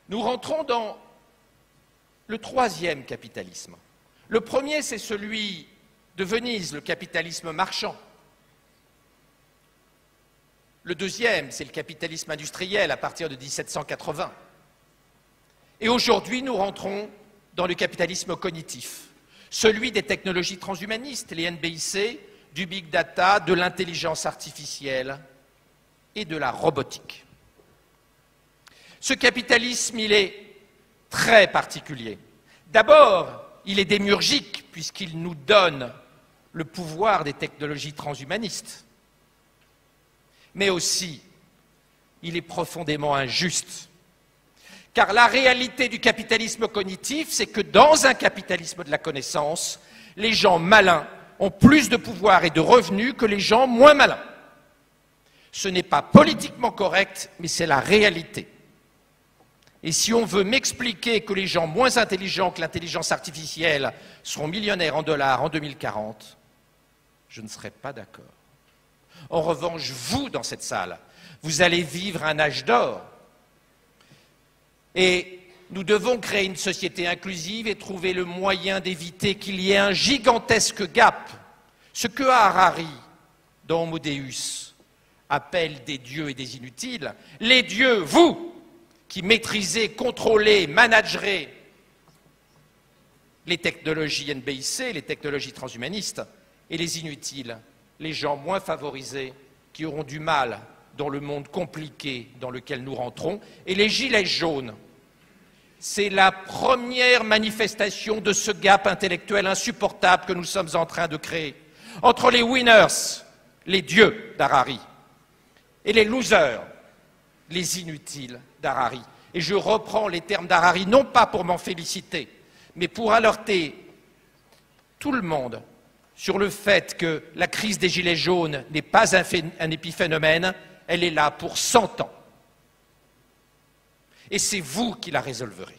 Nous rentrons dans le troisième capitalisme. Le premier, c'est celui de Venise, le capitalisme marchand. Le deuxième, c'est le capitalisme industriel à partir de 1780. Et aujourd'hui, nous rentrons dans le capitalisme cognitif, celui des technologies transhumanistes, les NBIC, du big data, de l'intelligence artificielle et de la robotique. Ce capitalisme, il est très particulier. D'abord, il est démiurgique puisqu'il nous donne le pouvoir des technologies transhumanistes. Mais aussi, il est profondément injuste. Car la réalité du capitalisme cognitif, c'est que dans un capitalisme de la connaissance, les gens malins ont plus de pouvoir et de revenus que les gens moins malins. Ce n'est pas politiquement correct, mais c'est la réalité. Et si on veut m'expliquer que les gens moins intelligents que l'intelligence artificielle seront millionnaires en dollars en 2040, je ne serai pas d'accord. En revanche, vous, dans cette salle, vous allez vivre un âge d'or. Et nous devons créer une société inclusive et trouver le moyen d'éviter qu'il y ait un gigantesque gap. Ce que Harari, dans Homo Deus, appelle des dieux et des inutiles, les dieux, vous, qui maîtrisez, contrôlez, managerez les technologies NBIC, les technologies transhumanistes, et les inutiles, les gens moins favorisés, qui auront du mal dans le monde compliqué dans lequel nous rentrons, et les gilets jaunes. C'est la première manifestation de ce gap intellectuel insupportable que nous sommes en train de créer entre les winners, les dieux d'Harari, et les losers, les inutiles d'Harari. Et je reprends les termes d'Harari, non pas pour m'en féliciter, mais pour alerter tout le monde sur le fait que la crise des Gilets jaunes n'est pas un épiphénomène, elle est là pour 100 ans. Et c'est vous qui la résolverez.